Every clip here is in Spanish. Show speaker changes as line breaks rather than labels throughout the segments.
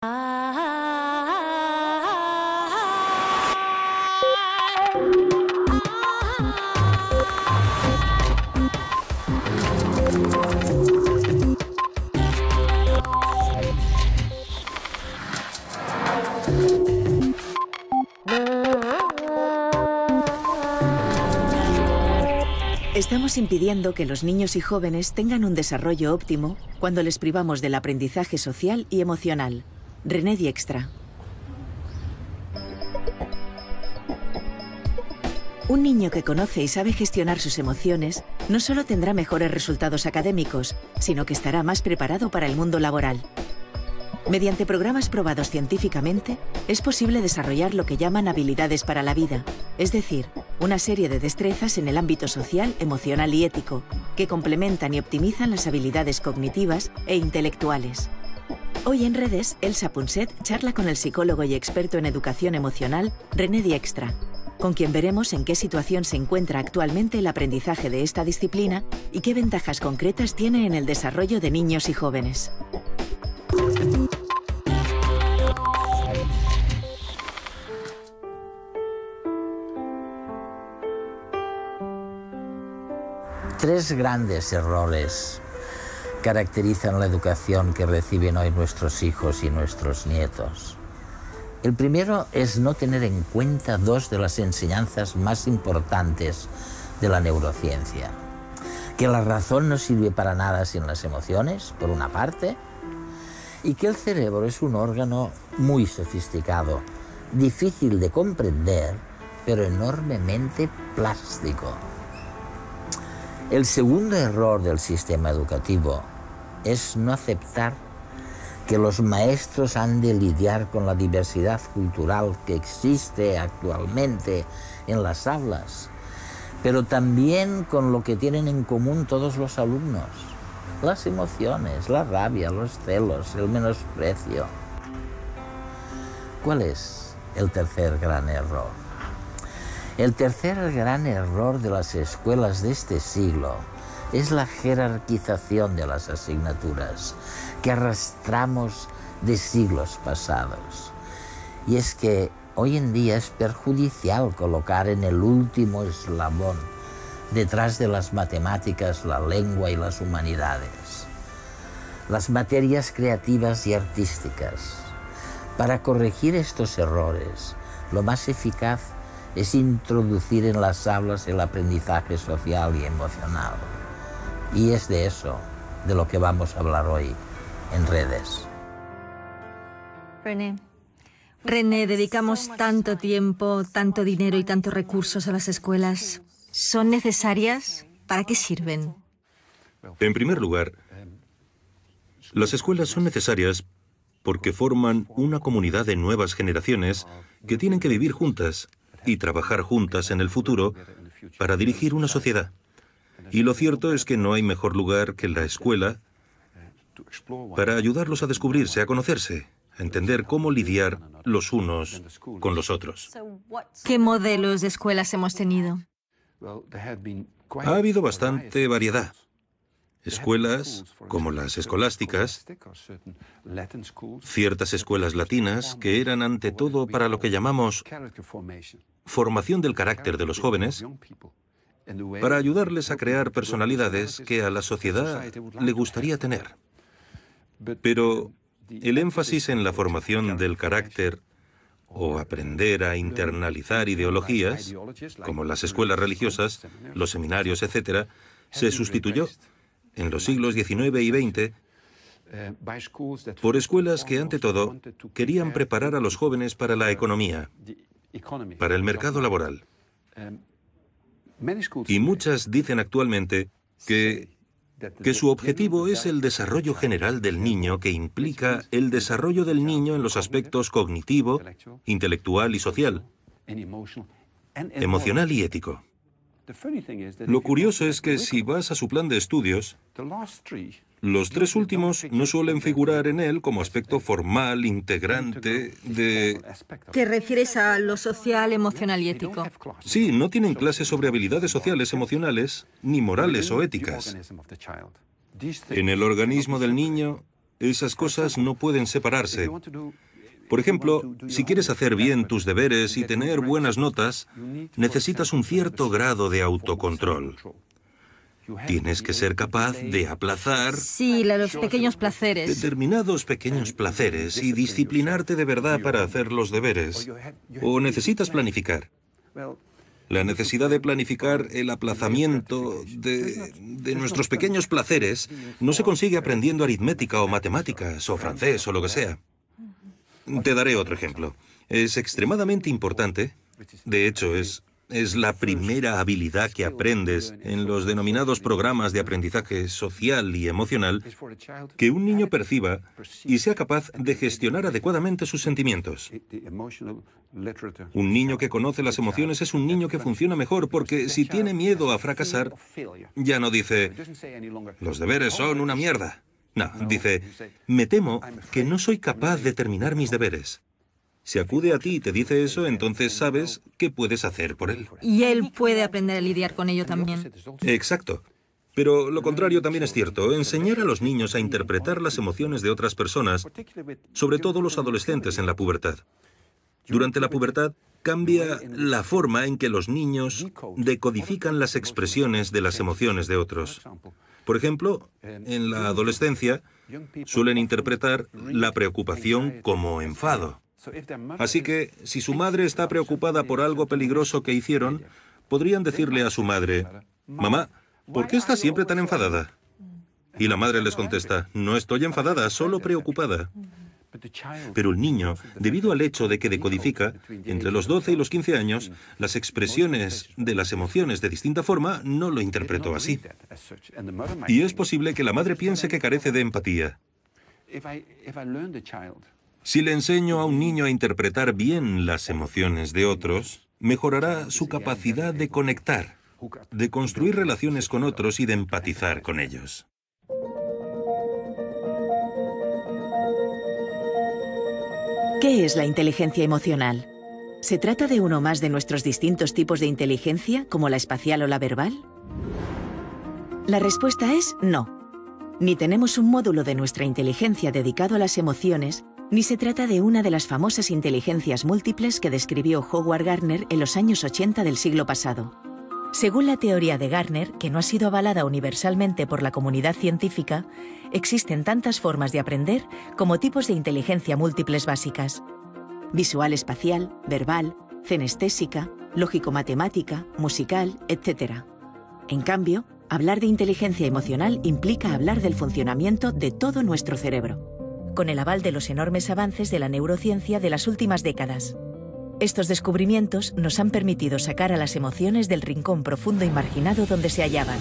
Estamos impidiendo que los niños y jóvenes tengan un desarrollo óptimo cuando les privamos del aprendizaje social y emocional. René Dijkstra. Un niño que conoce y sabe gestionar sus emociones no solo tendrá mejores resultados académicos, sino que estará más preparado para el mundo laboral. Mediante programas probados científicamente, es posible desarrollar lo que llaman habilidades para la vida, es decir, una serie de destrezas en el ámbito social, emocional y ético, que complementan y optimizan las habilidades cognitivas e intelectuales. Hoy en Redes, Elsa Punset charla con el psicólogo y experto en educación emocional, René Dijkstra, con quien veremos en qué situación se encuentra actualmente el aprendizaje de esta disciplina y qué ventajas concretas tiene en el desarrollo de niños y jóvenes.
Tres grandes errores caracterizan la educación que reciben hoy nuestros hijos y nuestros nietos. El primero es no tener en cuenta dos de las enseñanzas más importantes de la neurociencia. Que la razón no sirve para nada sin las emociones, por una parte, y que el cerebro es un órgano muy sofisticado, difícil de comprender, pero enormemente plástico. El segundo error del sistema educativo es no aceptar que los maestros han de lidiar con la diversidad cultural que existe actualmente en las aulas, pero también con lo que tienen en común todos los alumnos: las emociones, la rabia, los celos, el menosprecio. ¿Cuál es el tercer gran error? El tercer gran error de las escuelas de este siglo es la jerarquización de las asignaturas que arrastramos de siglos pasados. Y es que hoy en día es perjudicial colocar en el último eslabón, detrás de las matemáticas, la lengua y las humanidades, las materias creativas y artísticas. Para corregir estos errores, lo más eficaz es introducir en las aulas el aprendizaje social y emocional. Y es de eso de lo que vamos a hablar hoy en Redes.
René, dedicamos tanto tiempo, tanto dinero y tantos recursos a las escuelas. ¿Son necesarias? ¿Para qué sirven?
En primer lugar, las escuelas son necesarias porque forman una comunidad de nuevas generaciones que tienen que vivir juntas y trabajar juntas en el futuro para dirigir una sociedad. Y lo cierto es que no hay mejor lugar que la escuela para ayudarlos a descubrirse, a conocerse, a entender cómo lidiar los unos con los otros.
¿Qué modelos de escuelas hemos tenido?
Ha habido bastante variedad. Escuelas como las escolásticas, ciertas escuelas latinas que eran ante todo para lo que llamamos formación del carácter de los jóvenes, para ayudarles a crear personalidades que a la sociedad le gustaría tener. Pero el énfasis en la formación del carácter o aprender a internalizar ideologías, como las escuelas religiosas, los seminarios, etc., se sustituyó en los siglos XIX y XX por escuelas que, ante todo, querían preparar a los jóvenes para la economía, para el mercado laboral. Y muchas dicen actualmente que su objetivo es el desarrollo general del niño, que implica el desarrollo del niño en los aspectos cognitivo, intelectual y social, emocional y ético. Lo curioso es que si vas a su plan de estudios, los tres últimos no suelen figurar en él como aspecto formal, integrante de...
¿Te refieres a lo social, emocional y ético?
Sí, no tienen clases sobre habilidades sociales, emocionales, ni morales o éticas. En el organismo del niño Esas cosas no pueden separarse. Por ejemplo, si quieres hacer bien tus deberes y tener buenas notas, necesitas un cierto grado de autocontrol. Tienes que ser capaz de aplazar
Sí, los pequeños placeres.
determinados pequeños placeres y disciplinarte de verdad para hacer los deberes. O necesitas planificar. La necesidad de planificar el aplazamiento de nuestros pequeños placeres no se consigue aprendiendo aritmética o matemáticas o francés o lo que sea. Te daré otro ejemplo. Es extremadamente importante, de hecho es la primera habilidad que aprendes en los denominados programas de aprendizaje social y emocional, que un niño perciba y sea capaz de gestionar adecuadamente sus sentimientos. Un niño que conoce las emociones es un niño que funciona mejor porque si tiene miedo a fracasar, ya no dice, los deberes son una mierda. No, dice, me temo que no soy capaz de terminar mis deberes. Si acude a ti y te dice eso, entonces sabes qué puedes hacer por él.
Y él puede aprender a lidiar con ello también.
Exacto. Pero lo contrario también es cierto. Enseñar a los niños a interpretar las emociones de otras personas, sobre todo los adolescentes en la pubertad. Durante la pubertad cambia la forma en que los niños decodifican las expresiones de las emociones de otros. Por ejemplo, en la adolescencia suelen interpretar la preocupación como enfado. Así que, si su madre está preocupada por algo peligroso que hicieron, podrían decirle a su madre, «Mamá, ¿por qué estás siempre tan enfadada?» Y la madre les contesta, «No estoy enfadada, solo preocupada». Pero el niño, debido al hecho de que decodifica, entre los 12 y los 15 años, las expresiones de las emociones de distinta forma, no lo interpretó así. Y es posible que la madre piense que carece de empatía. Si le enseño a un niño a interpretar bien las emociones de otros, mejorará su capacidad de conectar, de construir relaciones con otros y de empatizar con ellos.
¿Qué es la inteligencia emocional? ¿Se trata de uno más de nuestros distintos tipos de inteligencia, como la espacial o la verbal? La respuesta es no. Ni tenemos un módulo de nuestra inteligencia dedicado a las emociones, ni se trata de una de las famosas inteligencias múltiples que describió Howard Gardner en los años 80 del siglo pasado. Según la teoría de Gardner, que no ha sido avalada universalmente por la comunidad científica, existen tantas formas de aprender como tipos de inteligencia múltiples básicas: visual espacial, verbal, cenestésica, lógico-matemática, musical, etc. En cambio, hablar de inteligencia emocional implica hablar del funcionamiento de todo nuestro cerebro, con el aval de los enormes avances de la neurociencia de las últimas décadas. Estos descubrimientos nos han permitido sacar a las emociones del rincón profundo y marginado donde se hallaban.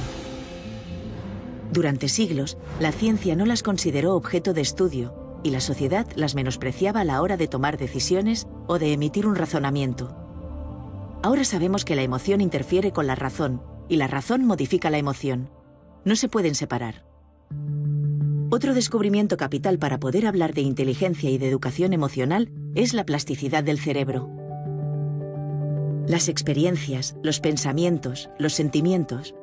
Durante siglos, la ciencia no las consideró objeto de estudio y la sociedad las menospreciaba a la hora de tomar decisiones o de emitir un razonamiento. Ahora sabemos que la emoción interfiere con la razón y la razón modifica la emoción. No se pueden separar. Otro descubrimiento capital para poder hablar de inteligencia y de educación emocional es la plasticidad del cerebro. Las experiencias, los pensamientos, los sentimientos,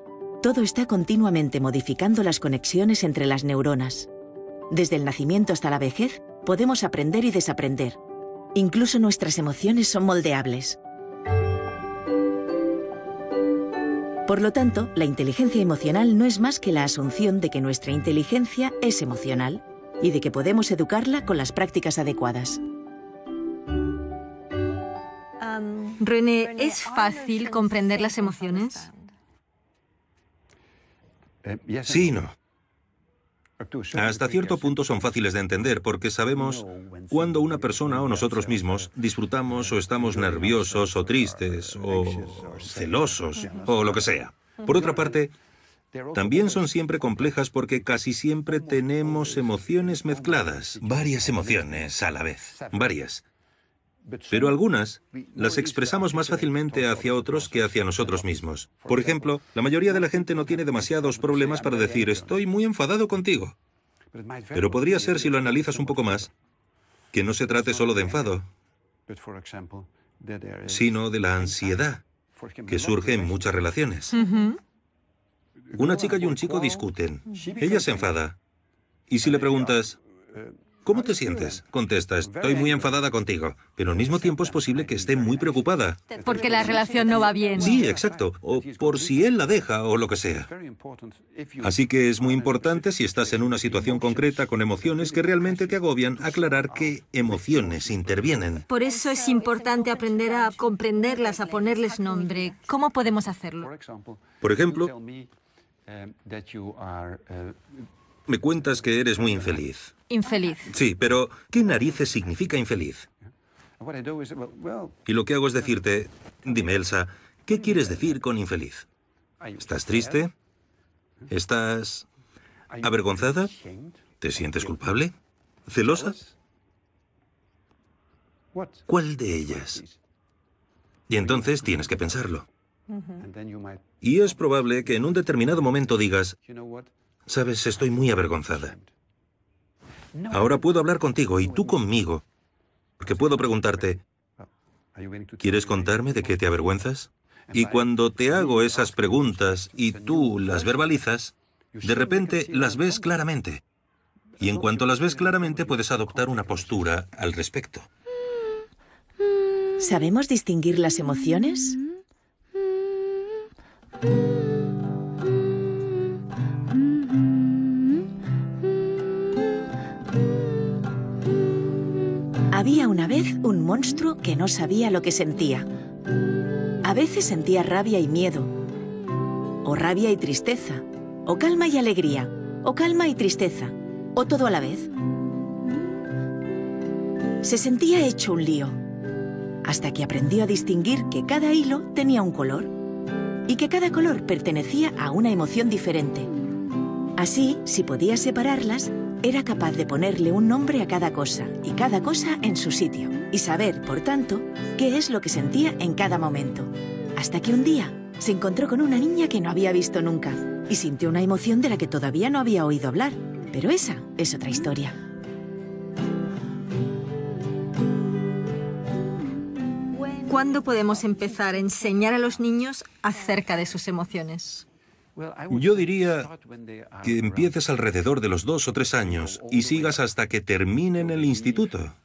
todo está continuamente modificando las conexiones entre las neuronas. Desde el nacimiento hasta la vejez, podemos aprender y desaprender. Incluso nuestras emociones son moldeables. Por lo tanto, la inteligencia emocional no es más que la asunción de que nuestra inteligencia es emocional y de que podemos educarla con las prácticas adecuadas.
René, ¿es fácil comprender las emociones?
Sí y no. Hasta cierto punto son fáciles de entender porque sabemos cuando una persona o nosotros mismos disfrutamos o estamos nerviosos o tristes o celosos o lo que sea. Por otra parte, también son siempre complejas porque casi siempre tenemos emociones mezcladas, varias emociones a la vez, varias. Pero algunas las expresamos más fácilmente hacia otros que hacia nosotros mismos. Por ejemplo, la mayoría de la gente no tiene demasiados problemas para decir «estoy muy enfadado contigo». Pero podría ser, si lo analizas un poco más, que no se trate solo de enfado, sino de la ansiedad que surge en muchas relaciones. Una chica y un chico discuten. Ella se enfada. Y si le preguntas ¿Cómo te sientes? Contesta, estoy muy enfadada contigo, pero al mismo tiempo es posible que esté muy preocupada.
Porque la relación no va bien.
Sí, exacto. O por si él la deja o lo que sea. Así que es muy importante, si estás en una situación concreta con emociones que realmente te agobian, aclarar qué emociones intervienen.
Por eso es importante aprender a comprenderlas, a ponerles nombre. ¿Cómo podemos hacerlo?
Por ejemplo, me cuentas que eres muy infeliz.
Infeliz.
Sí, pero ¿qué narices significa infeliz? Y lo que hago es decirte, dime, Elsa, ¿qué quieres decir con infeliz? ¿Estás triste? ¿Estás avergonzada? ¿Te sientes culpable? ¿Celosa? ¿Cuál de ellas? Y entonces tienes que pensarlo. Y es probable que en un determinado momento digas, sabes, estoy muy avergonzada. Ahora puedo hablar contigo y tú conmigo, porque puedo preguntarte, ¿quieres contarme de qué te avergüenzas? Y cuando te hago esas preguntas y tú las verbalizas, de repente las ves claramente. Y en cuanto las ves claramente, puedes adoptar una postura al respecto.
¿Sabemos distinguir las emociones? Había una vez un monstruo que no sabía lo que sentía. A veces sentía rabia y miedo, o rabia y tristeza, o calma y alegría, o calma y tristeza, o todo a la vez. Se sentía hecho un lío, hasta que aprendió a distinguir que cada hilo tenía un color, y que cada color pertenecía a una emoción diferente. Así, si podía separarlas, era capaz de ponerle un nombre a cada cosa y cada cosa en su sitio, y saber, por tanto, qué es lo que sentía en cada momento. Hasta que un día se encontró con una niña que no había visto nunca y sintió una emoción de la que todavía no había oído hablar. Pero esa es otra historia.
¿Cuándo podemos empezar a enseñar a los niños acerca de sus emociones?
Yo diría que empieces alrededor de los 2 o 3 años y sigas hasta que terminen el instituto.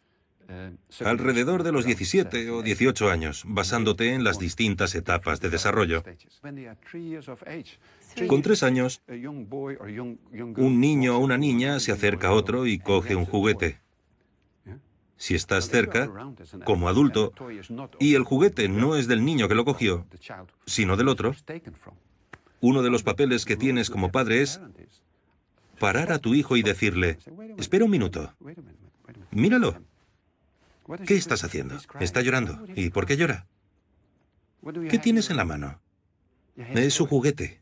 Alrededor de los 17 o 18 años, basándote en las distintas etapas de desarrollo. Con 3 años, un niño o una niña se acerca a otro y coge un juguete. Si estás cerca, como adulto, y el juguete no es del niño que lo cogió, sino del otro, uno de los papeles que tienes como padre es parar a tu hijo y decirle, espera un minuto, míralo. ¿Qué estás haciendo? Está llorando. ¿Y por qué llora? ¿Qué tienes en la mano? Es su juguete.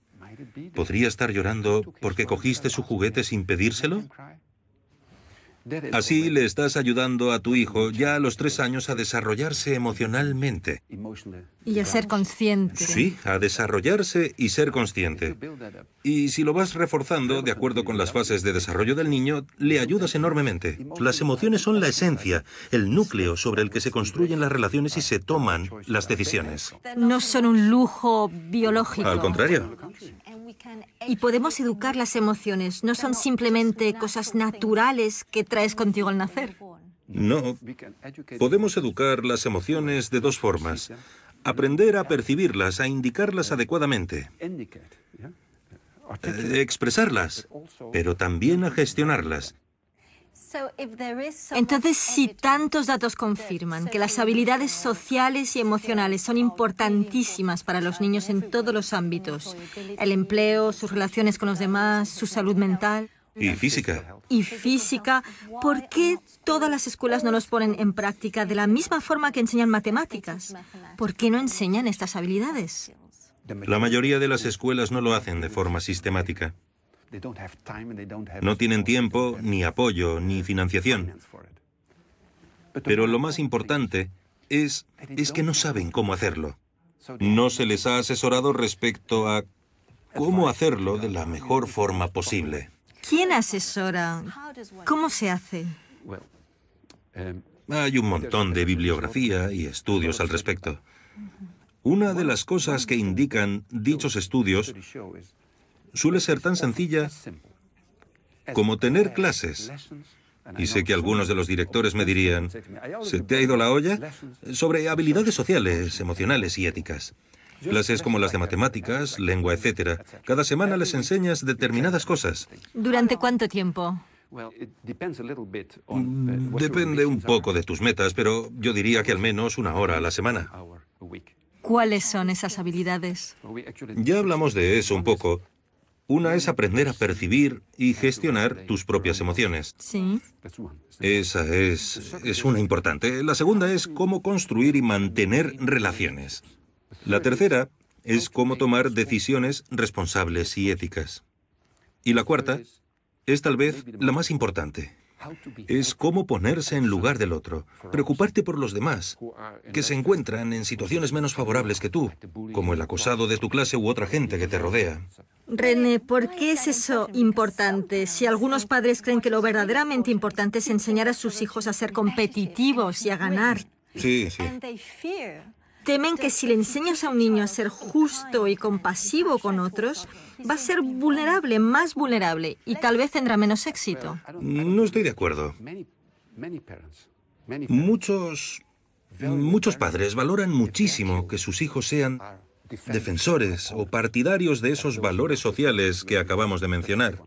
¿Podría estar llorando porque cogiste su juguete sin pedírselo? Así le estás ayudando a tu hijo ya a los 3 años a desarrollarse emocionalmente.
Y a ser consciente.
Sí, a desarrollarse y ser consciente. Y si lo vas reforzando de acuerdo con las fases de desarrollo del niño, le ayudas enormemente. Las emociones son la esencia, el núcleo sobre el que se construyen las relaciones y se toman las decisiones.
No son un lujo biológico.
Al contrario.
Y podemos educar las emociones. No son simplemente cosas naturales que traes contigo al nacer.
No. Podemos educar las emociones de 2 formas. Aprender a percibirlas, a indicarlas adecuadamente. Expresarlas, pero también a gestionarlas.
Entonces, si tantos datos confirman que las habilidades sociales y emocionales son importantísimas para los niños en todos los ámbitos, el empleo, sus relaciones con los demás, su salud mental
Y física.
y física, ¿por qué todas las escuelas no los ponen en práctica de la misma forma que enseñan matemáticas? ¿Por qué no enseñan estas habilidades?
La mayoría de las escuelas no lo hacen de forma sistemática. No tienen tiempo, ni apoyo, ni financiación. Pero lo más importante es que no saben cómo hacerlo. No se les ha asesorado respecto a cómo hacerlo de la mejor forma posible.
¿Quién asesora? ¿Cómo se hace?
Hay un montón de bibliografía y estudios al respecto. Una de las cosas que indican dichos estudios suele ser tan sencilla como tener clases Y sé que algunos de los directores me dirían, ¿se te ha ido la olla? Sobre habilidades sociales, emocionales y éticas. Clases como las de matemáticas, lengua, etc. Cada semana les enseñas determinadas cosas.
¿Durante cuánto tiempo?
Depende un poco de tus metas, pero yo diría que al menos 1 hora a la semana.
¿Cuáles son esas habilidades?
Ya hablamos de eso un poco. Una es aprender a percibir y gestionar tus propias emociones.
Sí.
Esa es una importante. La segunda es cómo construir y mantener relaciones. La tercera es cómo tomar decisiones responsables y éticas. Y la cuarta es tal vez la más importante. Es cómo ponerse en lugar del otro, preocuparte por los demás, que se encuentran en situaciones menos favorables que tú, como el acosado de tu clase u otra gente que te rodea.
René, ¿por qué es eso importante? Si algunos padres creen que lo verdaderamente importante es enseñar a sus hijos a ser competitivos y a ganar.
Sí.
Temen que si le enseñas a un niño a ser justo y compasivo con otros, va a ser vulnerable, más vulnerable, y tal vez tendrá menos éxito.
No estoy de acuerdo. Muchos padres valoran muchísimo que sus hijos sean defensores o partidarios de esos valores sociales que acabamos de mencionar.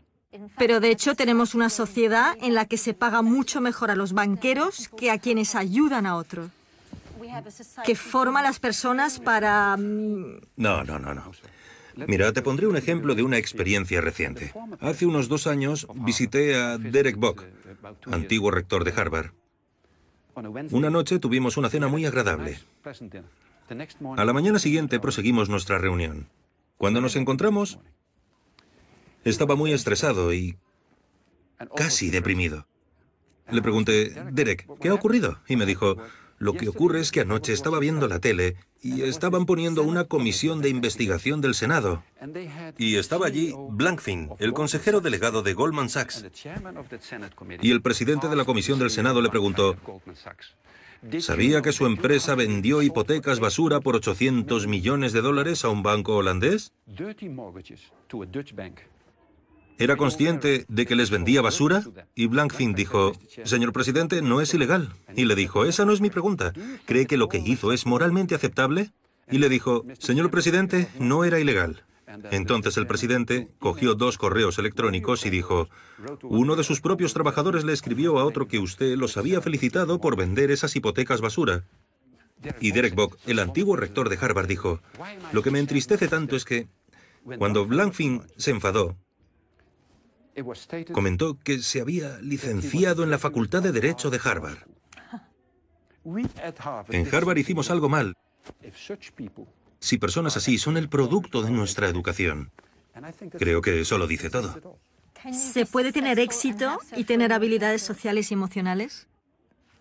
Pero de hecho tenemos una sociedad en la que se paga mucho mejor a los banqueros que a quienes ayudan a otros, que forma a las personas para...
No. Mira, te pondré un ejemplo de una experiencia reciente. Hace unos 2 años visité a Derek Bock, antiguo rector de Harvard. Una noche tuvimos una cena muy agradable. A la mañana siguiente proseguimos nuestra reunión. Cuando nos encontramos, estaba muy estresado y casi deprimido. Le pregunté, Derek, ¿qué ha ocurrido? Y me dijo, lo que ocurre es que anoche estaba viendo la tele y estaban poniendo una comisión de investigación del Senado. Y estaba allí Blankfein, el consejero delegado de Goldman Sachs. Y el presidente de la comisión del Senado le preguntó, ¿sabía que su empresa vendió hipotecas basura por $800 millones a un banco holandés? ¿Era consciente de que les vendía basura? Y Blankfein dijo, señor presidente, no es ilegal. Y le dijo, esa no es mi pregunta. ¿Cree que lo que hizo es moralmente aceptable? Y le dijo, señor presidente, no era ilegal. Entonces el presidente cogió 2 correos electrónicos y dijo, uno de sus propios trabajadores le escribió a otro que usted los había felicitado por vender esas hipotecas basura. Y Derek Bock, el antiguo rector de Harvard, dijo, lo que me entristece tanto es que cuando Blankfein se enfadó, comentó que se había licenciado en la Facultad de Derecho de Harvard. En Harvard hicimos algo mal. Si personas así son el producto de nuestra educación, creo que eso lo dice todo.
¿Se puede tener éxito y tener habilidades sociales y emocionales?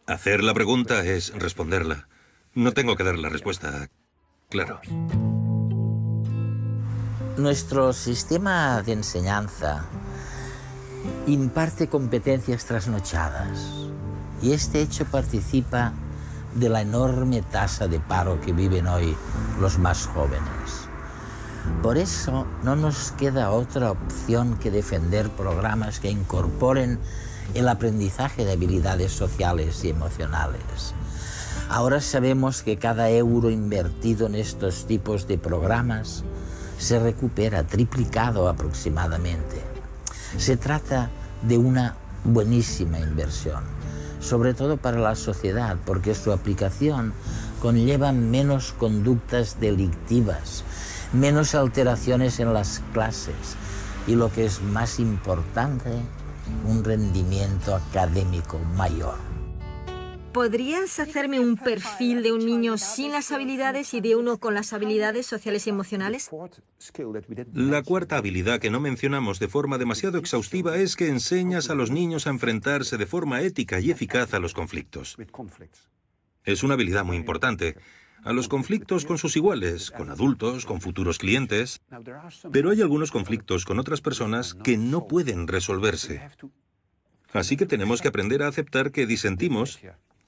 Hacer la pregunta es responderla. No tengo que dar la respuesta, claro.
Nuestro sistema de enseñanza imparte competencias trasnochadas y este hecho participa de la enorme tasa de paro que viven hoy los más jóvenes. Por eso no nos queda otra opción que defender programas que incorporen el aprendizaje de habilidades sociales y emocionales. Ahora sabemos que cada euro invertido en estos tipos de programas se recupera triplicado aproximadamente. Se trata de una buenísima inversión, sobre todo para la sociedad, porque su aplicación conlleva menos conductas delictivas, menos alteraciones en las clases y, lo que es más importante, un rendimiento académico mayor.
¿Podrías hacerme un perfil de un niño sin las habilidades y de uno con las habilidades sociales y emocionales?
La cuarta habilidad que no mencionamos de forma demasiado exhaustiva es que enseñas a los niños a enfrentarse de forma ética y eficaz a los conflictos. Es una habilidad muy importante. A los conflictos con sus iguales, con adultos, con futuros clientes. Pero hay algunos conflictos con otras personas que no pueden resolverse. Así que tenemos que aprender a aceptar que disentimos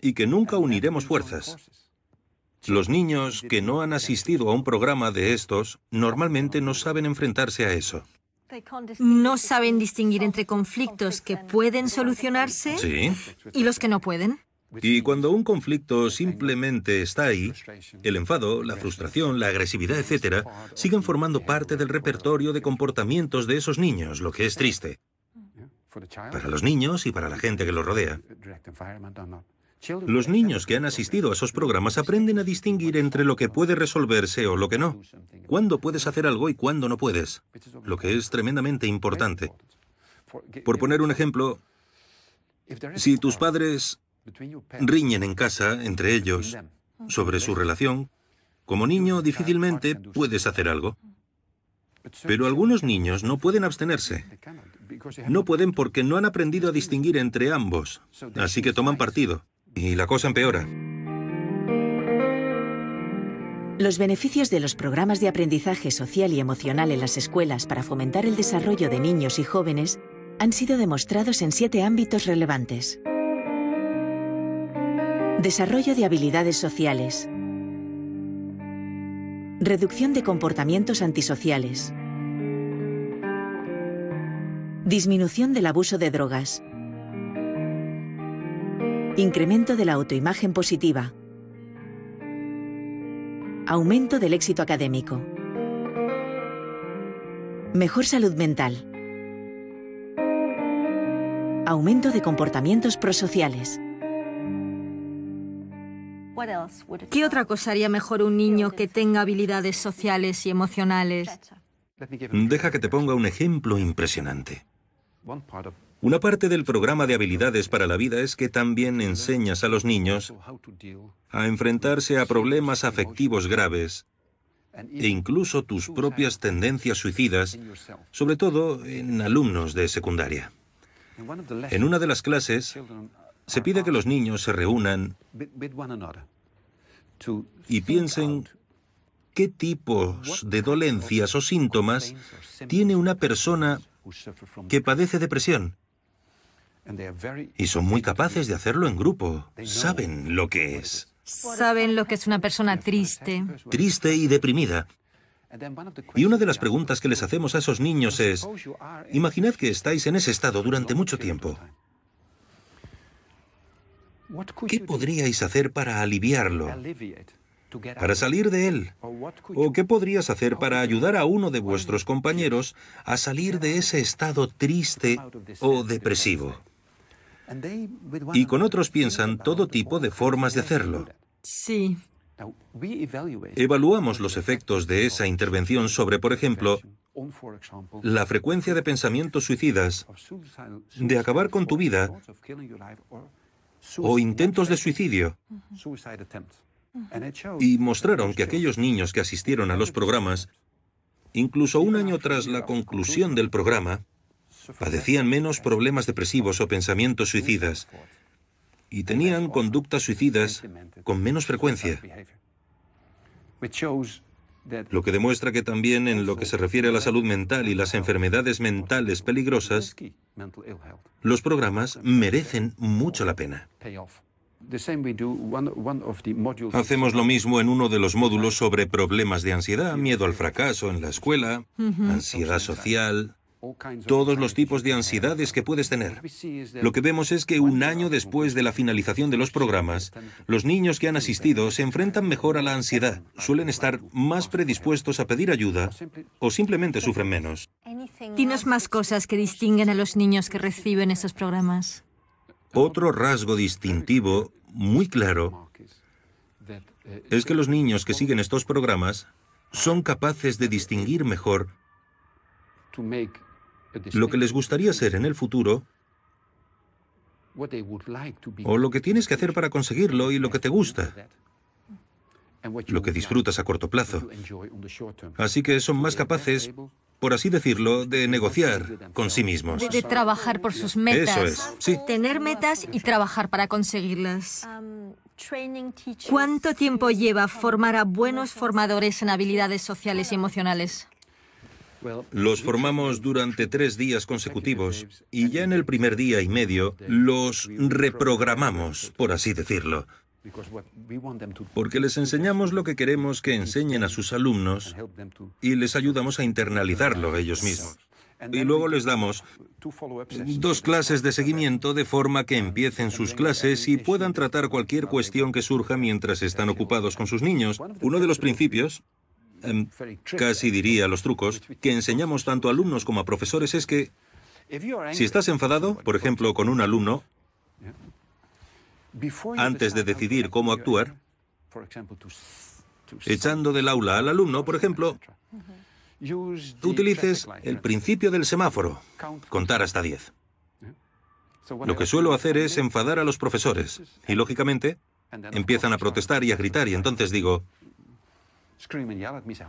y que nunca uniremos fuerzas. Los niños que no han asistido a un programa de estos normalmente no saben enfrentarse a eso.
No saben distinguir entre conflictos que pueden solucionarse
Sí.
y los que no pueden.
Y cuando un conflicto simplemente está ahí, el enfado, la frustración, la agresividad, etc., siguen formando parte del repertorio de comportamientos de esos niños, lo que es triste. Para los niños y para la gente que los rodea. Los niños que han asistido a esos programas aprenden a distinguir entre lo que puede resolverse o lo que no. Cuándo puedes hacer algo y cuándo no puedes. Lo que es tremendamente importante. Por poner un ejemplo, si tus padres riñen en casa entre ellos sobre su relación, como niño difícilmente puedes hacer algo. Pero algunos niños no pueden abstenerse. No pueden porque no han aprendido a distinguir entre ambos. Así que toman partido. Y la cosa empeora.
Los beneficios de los programas de aprendizaje social y emocional en las escuelas para fomentar el desarrollo de niños y jóvenes han sido demostrados en 7 ámbitos relevantes. Desarrollo de habilidades sociales. Reducción de comportamientos antisociales. Disminución del abuso de drogas. Incremento de la autoimagen positiva. Aumento del éxito académico. Mejor salud mental. Aumento de comportamientos prosociales.
¿Qué otra cosa haría mejor un niño que tenga habilidades sociales y emocionales?
Deja que te ponga un ejemplo impresionante. Una parte del programa de habilidades para la vida es que también enseñas a los niños a enfrentarse a problemas afectivos graves e incluso tus propias tendencias suicidas, sobre todo en alumnos de secundaria. En una de las clases se pide que los niños se reúnan y piensen qué tipos de dolencias o síntomas tiene una persona que padece depresión. Y son muy capaces de hacerlo en grupo. Saben lo que es.
Saben lo que es una persona triste.
Triste y deprimida. Y una de las preguntas que les hacemos a esos niños es, imaginad que estáis en ese estado durante mucho tiempo. ¿Qué podríais hacer para aliviarlo? Para salir de él? ¿O qué podrías hacer para ayudar a uno de vuestros compañeros a salir de ese estado triste o depresivo? Y con otros piensan todo tipo de formas de hacerlo.
Sí.
Evaluamos los efectos de esa intervención sobre, por ejemplo, la frecuencia de pensamientos suicidas, de acabar con tu vida, o intentos de suicidio. Y mostraron que aquellos niños que asistieron a los programas, incluso un año tras la conclusión del programa, padecían menos problemas depresivos o pensamientos suicidas y tenían conductas suicidas con menos frecuencia. Lo que demuestra que también en lo que se refiere a la salud mental y las enfermedades mentales peligrosas, los programas merecen mucho la pena. Hacemos lo mismo en uno de los módulos sobre problemas de ansiedad, miedo al fracaso en la escuela, ansiedad social, todos los tipos de ansiedades que puedes tener. Lo que vemos es que un año después de la finalización de los programas, los niños que han asistido se enfrentan mejor a la ansiedad, suelen estar más predispuestos a pedir ayuda o simplemente sufren menos.
Dinos más cosas que distinguen a los niños que reciben esos programas.
Otro rasgo distintivo muy claro es que los niños que siguen estos programas son capaces de distinguir mejor lo que les gustaría ser en el futuro o lo que tienes que hacer para conseguirlo y lo que te gusta, lo que disfrutas a corto plazo. Así que son más capaces, por así decirlo, de negociar con sí mismos.
De trabajar por sus metas.
Eso es, sí.
Tener metas y trabajar para conseguirlas. ¿Cuánto tiempo lleva formar a buenos formadores en habilidades sociales y emocionales?
Los formamos durante 3 días consecutivos y ya en el primer día y medio los reprogramamos, por así decirlo. Porque les enseñamos lo que queremos que enseñen a sus alumnos y les ayudamos a internalizarlo ellos mismos. y luego les damos 2 clases de seguimiento de forma que empiecen sus clases y puedan tratar cualquier cuestión que surja mientras están ocupados con sus niños. Uno de los principios, casi diría los trucos, que enseñamos tanto a alumnos como a profesores es que si estás enfadado, por ejemplo, con un alumno, antes de decidir cómo actuar, echando del aula al alumno, por ejemplo, utilices el principio del semáforo, contar hasta 10. Lo que suelo hacer es enfadar a los profesores y, lógicamente, empiezan a protestar y a gritar y entonces digo,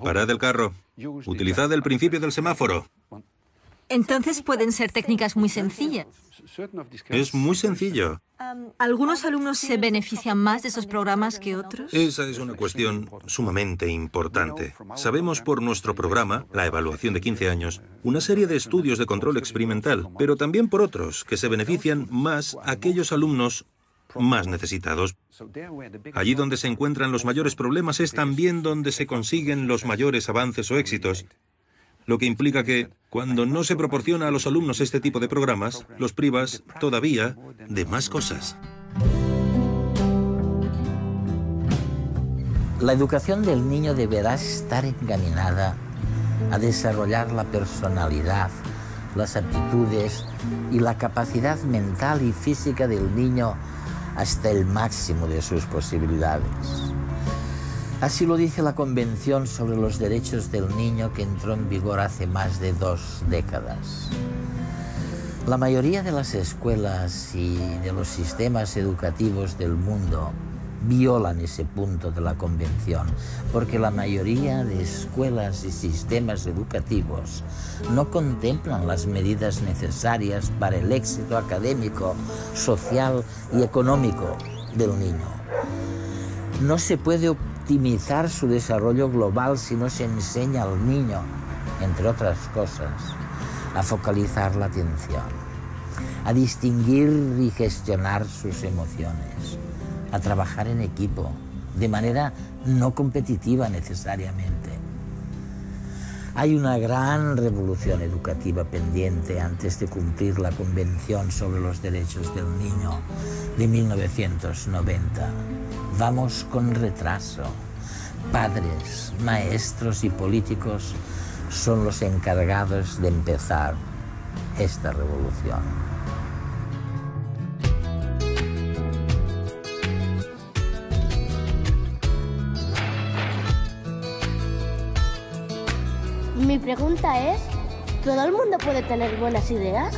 parad el carro, utilizad el principio del semáforo.
Entonces pueden ser técnicas muy sencillas.
Es muy sencillo.
¿Algunos alumnos se benefician más de esos programas que otros?
Esa es una cuestión sumamente importante. Sabemos por nuestro programa, la evaluación de 15 años, una serie de estudios de control experimental, pero también por otros, que se benefician más aquellos alumnos más necesitados. Allí donde se encuentran los mayores problemas es también donde se consiguen los mayores avances o éxitos. Lo que implica que, cuando no se proporciona a los alumnos este tipo de programas, los privas todavía de más cosas.
La educación del niño deberá estar encaminada a desarrollar la personalidad, las aptitudes y la capacidad mental y física del niño hasta el máximo de sus posibilidades. Así lo dice la Convención sobre los Derechos del Niño, que entró en vigor hace más de 2 décadas. La mayoría de las escuelas y de los sistemas educativos del mundo violan ese punto de la Convención, porque la mayoría de escuelas y sistemas educativos no contemplan las medidas necesarias para el éxito académico, social y económico del niño. No se puede optimizar su desarrollo global si no se enseña al niño, entre otras cosas, a focalizar la atención, a distinguir y gestionar sus emociones, a trabajar en equipo, de manera no competitiva necesariamente. Hay una gran revolución educativa pendiente antes de cumplir la Convención sobre los Derechos del Niño de 1990. Vamos con retraso. Padres, maestros y políticos son los encargados de empezar esta revolución.
Mi pregunta es, ¿todo el mundo puede tener buenas ideas?